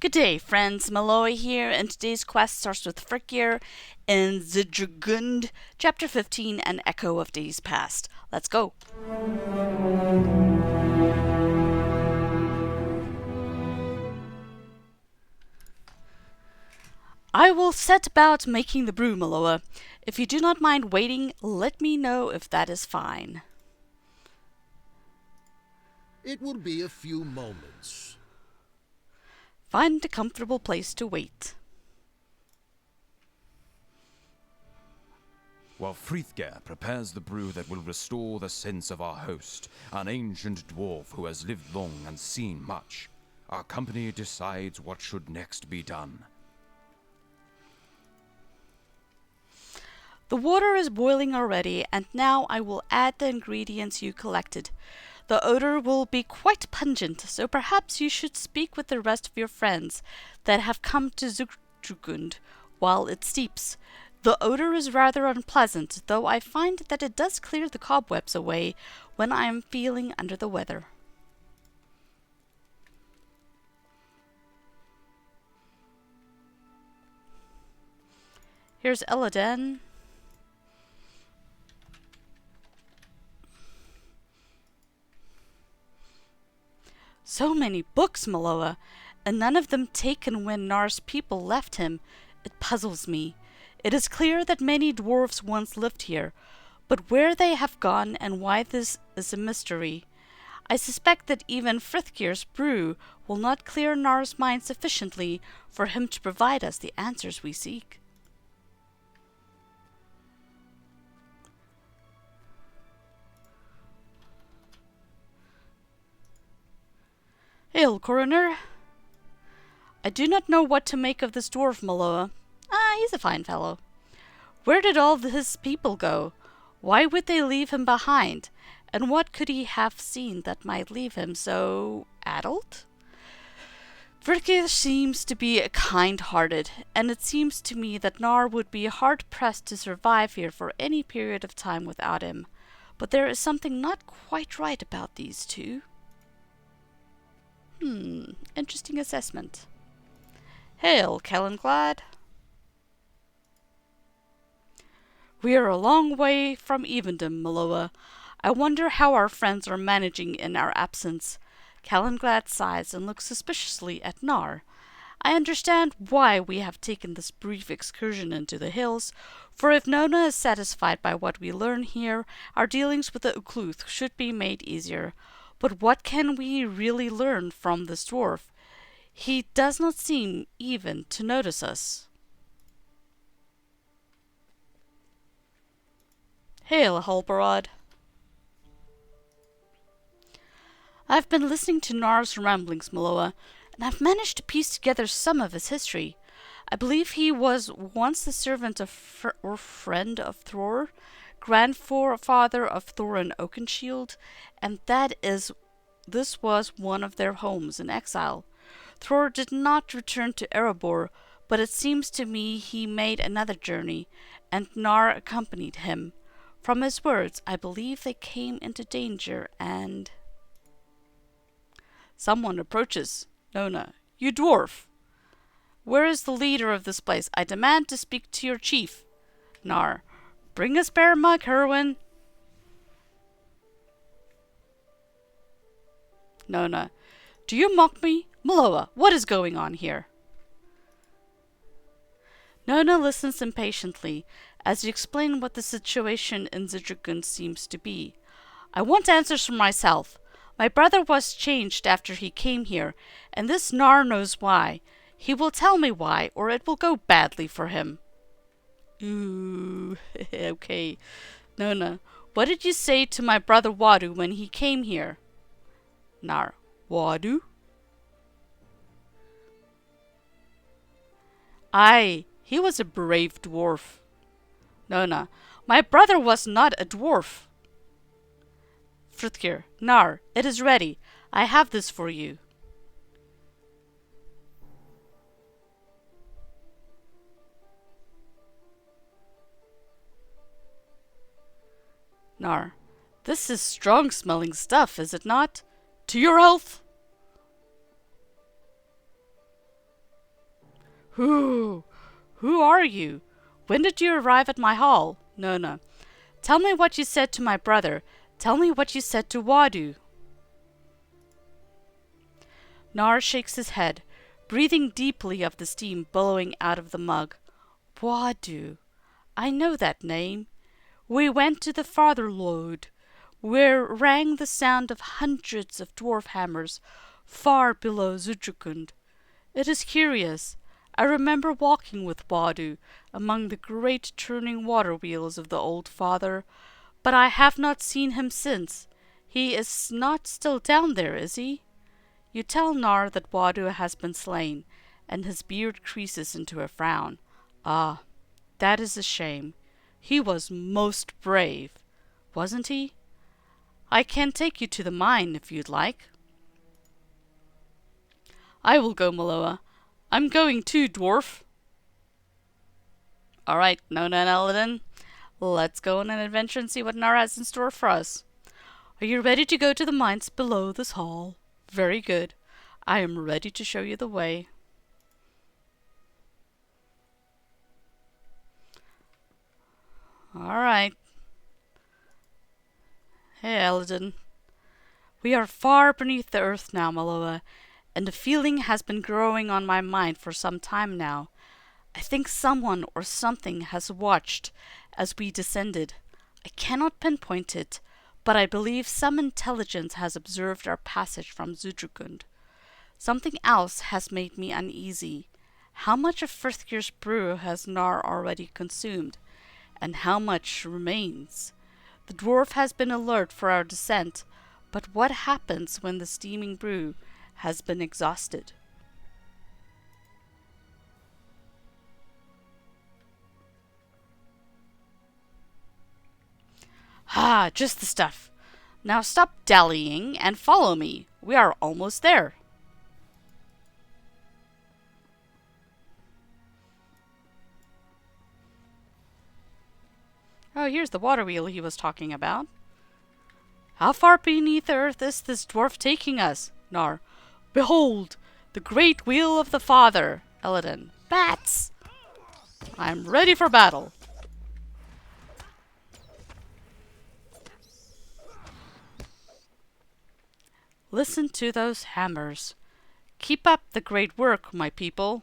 Good day, friends. Miloa here, and today's quest starts with Frikir in Zidrugund, Chapter 15, An Echo of Days Past. Let's go. I will set about making the brew, Miloa. If you do not mind waiting, let me know if that is fine. It will be a few moments. Find a comfortable place to wait. While Frithger prepares the brew that will restore the sense of our host, an ancient dwarf who has lived long and seen much, our company decides what should next be done. The water is boiling already, and now I will add the ingredients you collected. The odor will be quite pungent, so perhaps you should speak with the rest of your friends that have come to Zugtrugund while it steeps. The odor is rather unpleasant, though I find that it does clear the cobwebs away when I am feeling under the weather. Here's Eladan. So many books, Miloa, and none of them taken when Nar's people left him. It puzzles me. It is clear that many dwarfs once lived here, but where they have gone and why this is a mystery. I suspect that even Frithgir's brew will not clear Nar's mind sufficiently for him to provide us the answers we seek. Hail, Coroner. I do not know what to make of this dwarf, Miloa. He's a fine fellow. Where did all his people go? Why would they leave him behind? And what could he have seen that might leave him so addled? Frithger seems to be kind-hearted, and it seems to me that Nar would be hard-pressed to survive here for any period of time without him. But there is something not quite right about these two. Interesting assessment. Hail, Kellenglad. We are a long way from Evendom, Miloa. I wonder how our friends are managing in our absence. Kellenglad sighs and looks suspiciously at Nar. I understand why we have taken this brief excursion into the hills, for if Nona is satisfied by what we learn here, our dealings with the Ukluth should be made easier. But what can we really learn from this dwarf? He does not seem even to notice us. Hail, Halbarad. I've been listening to Nar's ramblings, Miloa, and I've managed to piece together some of his history. I believe he was once the servant of or friend of Thror, grandfather of Thorin Oakenshield, and this was one of their homes in exile. Thror did not return to Erebor, but it seems to me he made another journey, and Nar accompanied him. From his words, I believe they came into danger, and... Someone approaches. Nona. You dwarf! Where is the leader of this place? I demand to speak to your chief. Nar. Bring a spare mug, Herwin. Nona. Do you mock me? Miloa, what is going on here? Nona listens impatiently as you explain what the situation in Zidrugund seems to be. I want answers for myself. My brother was changed after he came here, and this Nar knows why. He will tell me why, or it will go badly for him. Ooh, okay. Nona, what did you say to my brother Wadu when he came here? Nar, Wadu? Aye, he was a brave dwarf. Nona, my brother was not a dwarf. Frithger, Nar, it is ready. I have this for you. Nar, this is strong-smelling stuff, is it not? To your health! Who? Who are you? When did you arrive at my hall? Nona. Tell me what you said to my brother. Tell me what you said to Wadu. Nar shakes his head, breathing deeply of the steam billowing out of the mug. Wadu. I know that name. We went to the Fatherlode, where rang the sound of hundreds of dwarf hammers far below Zutrikund. It is curious. I remember walking with Wadu among the great turning water wheels of the old father, but I have not seen him since. He is not still down there, is he? You tell Nar that Wadu has been slain, and his beard creases into a frown. Ah, that is a shame. He was most brave, wasn't he? I can take you to the mine if you'd like. I will go, Miloa. I'm going too, dwarf. All right, Nona and Eladin, let's go on an adventure and see what Nar has in store for us. Are you ready to go to the mines below this hall? Very good. I am ready to show you the way. All right. Hey, Eladin. We are far beneath the earth now, Miloa, and a feeling has been growing on my mind for some time now. I think someone or something has watched as we descended. I cannot pinpoint it, but I believe some intelligence has observed our passage from Zutrikund. Something else has made me uneasy. How much of Frithgir's brew has Nar already consumed, and how much remains? The dwarf has been alert for our descent, but what happens when the steaming brew has been exhausted? Ah, just the stuff. Now stop dallying and follow me. We are almost there. Oh, here's the water wheel he was talking about. How far beneath the earth is this dwarf taking us? Nar. Behold, the great wheel of the father. Eladin. Bats! I'm ready for battle. Listen to those hammers. Keep up the great work, my people.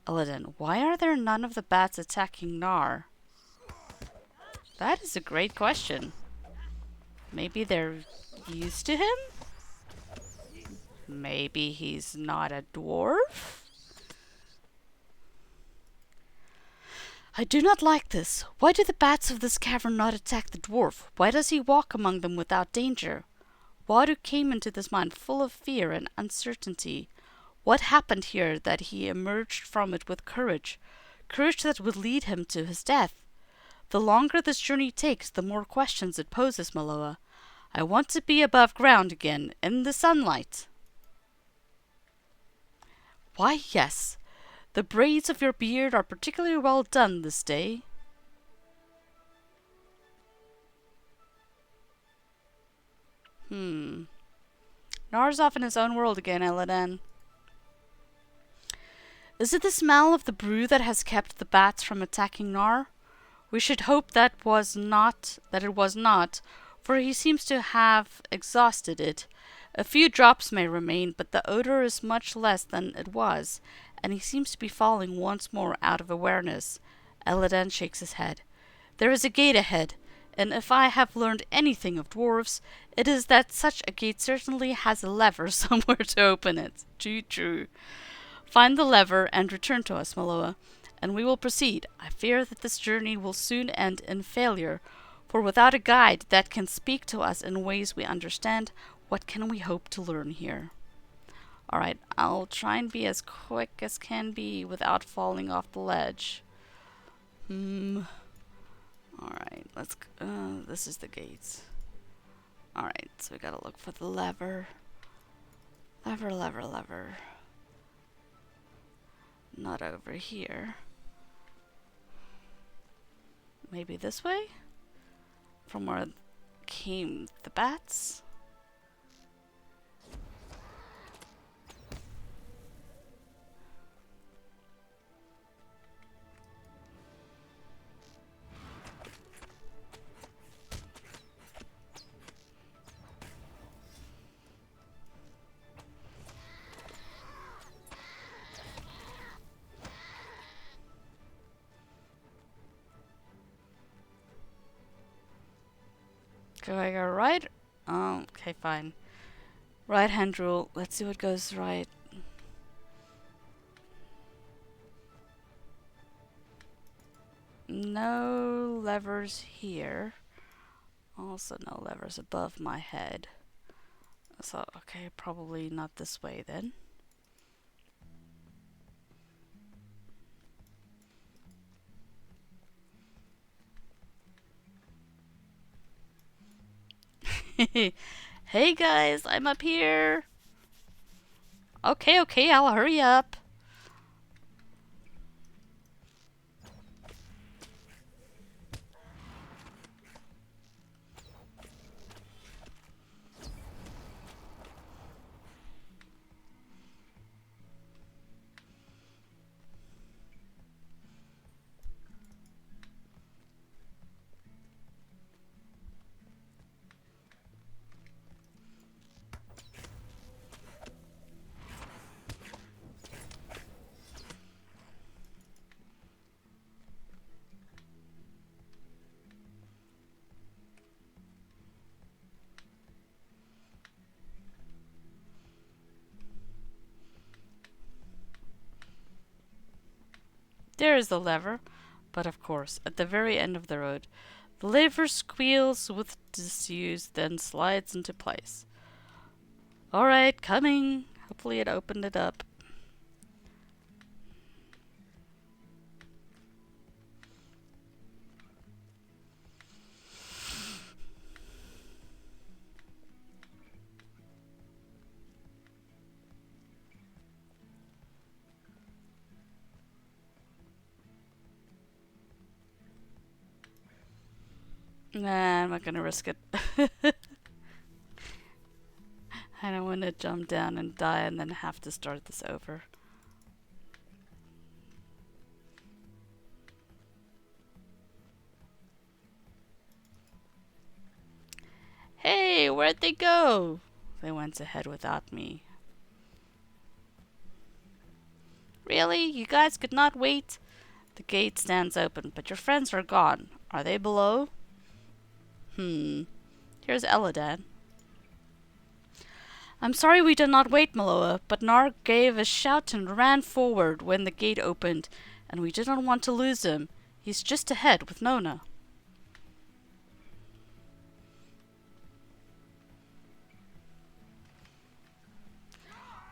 Eladin. Why are there none of the bats attacking Nar? That is a great question. Maybe they're used to him? Maybe he's not a dwarf? I do not like this. Why do the bats of this cavern not attack the dwarf? Why does he walk among them without danger? Wadu came into this mine full of fear and uncertainty. What happened here that he emerged from it with courage? Courage that would lead him to his death. The longer this journey takes, the more questions it poses, Miloa. I want to be above ground again, in the sunlight. Why, yes. The braids of your beard are particularly well done this day. Nar's off in his own world again, Eladin. Is it the smell of the brew that has kept the bats from attacking Nar? We should hope that it was not, for he seems to have exhausted it. A few drops may remain, but the odor is much less than it was, and he seems to be falling once more out of awareness. Eladin shakes his head. There is a gate ahead, and if I have learned anything of dwarves, it is that such a gate certainly has a lever somewhere to open it. True. Find the lever and return to us, Miloa, and we will proceed. I fear that this journey will soon end in failure, for without a guide that can speak to us in ways we understand, what can we hope to learn here? Alright, I'll try and be as quick as can be without falling off the ledge. Alright, let's... this is the gates. Alright, so we gotta look for the lever. Lever. Not over here. Maybe this way? From where came the bats? Do I go right? Okay, fine. Right hand rule. Let's see what goes right. No levers here. Also no levers above my head. So, okay, probably not this way then. Hey guys, I'm up here. Okay, I'll hurry up. There is the lever, but of course, at the very end of the road, the lever squeals with disuse, then slides into place. Alright, coming. Hopefully it opened it up. Nah, I'm not gonna risk it. I don't want to jump down and die and then have to start this over. Hey, where'd they go? They went ahead without me. Really? You guys could not wait? The gate stands open, but your friends are gone. Are they below? Here's Eladan. I'm sorry we did not wait, Miloa, but Nar gave a shout and ran forward when the gate opened, and we did not want to lose him. He's just ahead with Nona.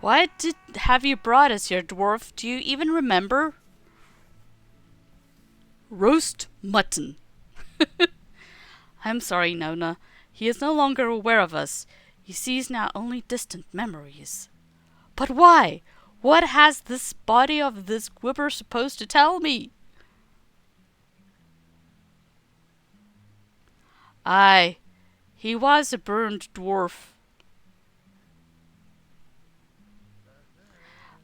Why have you brought us here, dwarf? Do you even remember? Roast mutton. I'm sorry, Nona. He is no longer aware of us. He sees now only distant memories. But why? What has this body of this Gwibber supposed to tell me? Aye, he was a burned dwarf.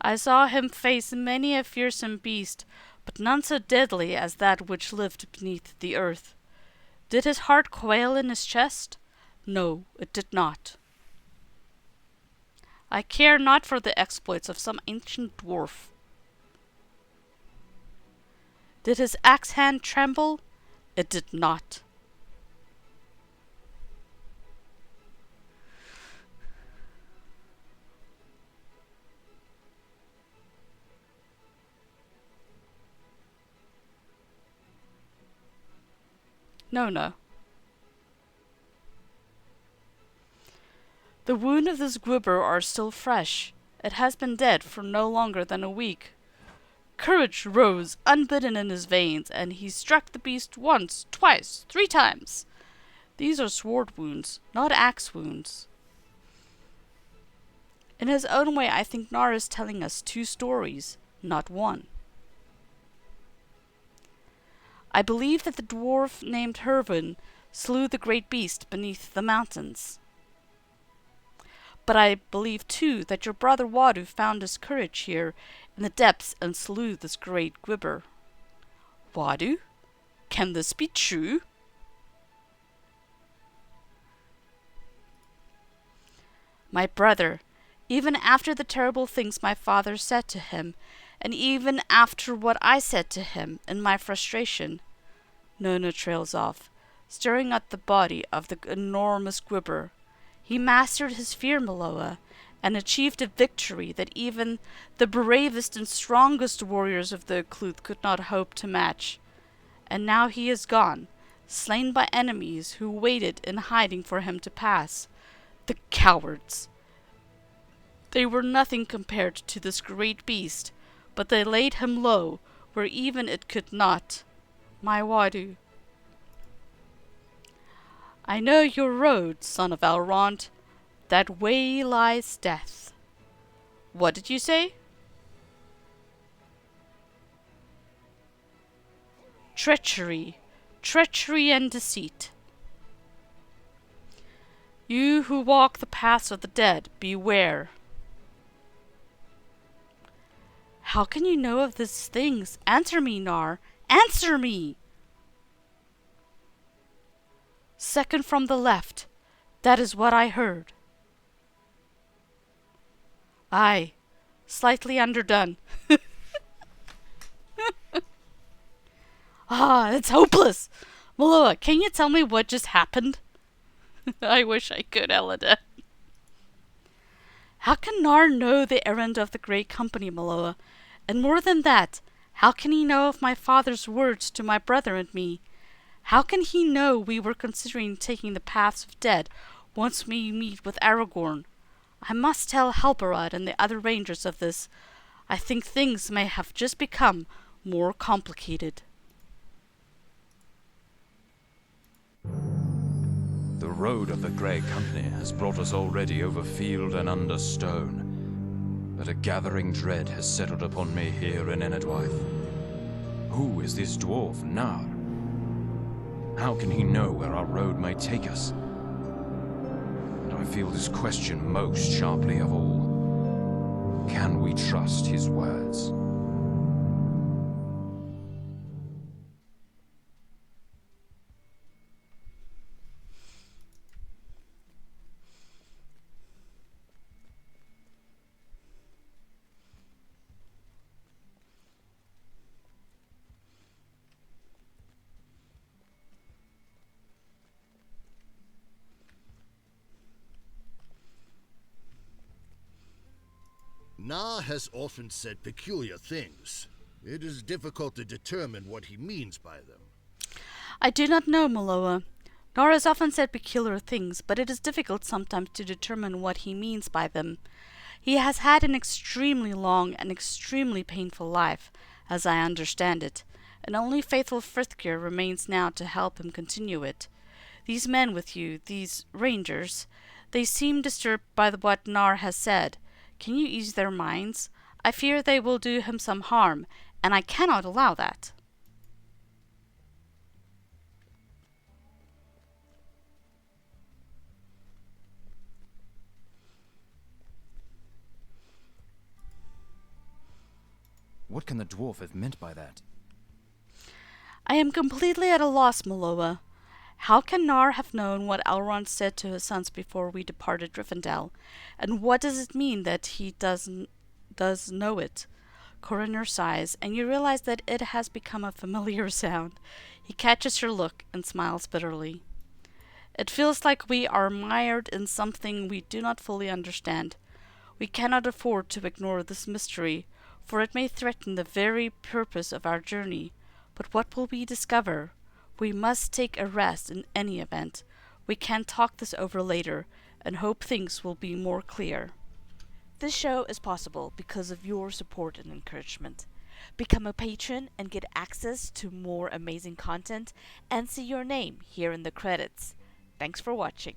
I saw him face many a fearsome beast, but none so deadly as that which lived beneath the earth. Did his heart quail in his chest? No, it did not. I care not for the exploits of some ancient dwarf. Did his axe hand tremble? It did not. No. The wound of this Gwibber are still fresh. It has been dead for no longer than a week. Courage rose unbidden in his veins, and he struck the beast once, twice, 3 times. These are sword wounds, not axe wounds. In his own way, I think Nar is telling us 2 stories, not 1. I believe that the dwarf named Hervin slew the great beast beneath the mountains. But I believe too that your brother Wadu found his courage here in the depths and slew this great Gwibber. Wadu? Can this be true? My brother, even after the terrible things my father said to him, and even after what I said to him in my frustration, Nona trails off. staring at the body of the enormous Gribber. He mastered his fear, Miloa, and achieved a victory that even the bravest and strongest warriors of the Cluth could not hope to match. And now he is gone, slain by enemies who waited in hiding for him to pass. The cowards! They were nothing compared to this great beast, but they laid him low, where even it could not. My Wadu. I know your road, son of Elrond. That way lies death. What did you say? Treachery, treachery and deceit. You who walk the paths of the dead, beware. How can you know of these things? Answer me, Nar. Answer me! Second from the left. That is what I heard. Aye, slightly underdone. Ah, it's hopeless! Miloa, can you tell me what just happened? I wish I could, Elida. How can Nar know the errand of the Great Company, Miloa? And more than that, how can he know of my father's words to my brother and me? How can he know we were considering taking the paths of dead once we meet with Aragorn? I must tell Halbarad and the other rangers of this. I think things may have just become more complicated. The road of the Grey Company has brought us already over field and under stone, but a gathering dread has settled upon me here in Enedwaith. Who is this dwarf, Nar? How can he know where our road may take us? And I feel this question most sharply of all. Can we trust his words? Na has often said peculiar things. It is difficult to determine what he means by them. I do not know, Miloa. Nar has often said peculiar things, but it is difficult sometimes to determine what he means by them. He has had an extremely long and extremely painful life, as I understand it, and only faithful Frithgeir remains now to help him continue it. These men with you, these rangers, they seem disturbed by what Nar has said. Can you ease their minds? I fear they will do him some harm, and I cannot allow that. What can the dwarf have meant by that? I am completely at a loss, Miloa. How can Nar have known what Elrond said to his sons before we departed Rivendell? And what does it mean that he does know it? Coroner sighs, and you realize that it has become a familiar sound. He catches your look and smiles bitterly. It feels like we are mired in something we do not fully understand. We cannot afford to ignore this mystery, for it may threaten the very purpose of our journey. But what will we discover? We must take a rest in any event. We can talk this over later, and hope things will be more clear. This show is possible because of your support and encouragement. Become a patron and get access to more amazing content, and see your name here in the credits. Thanks for watching.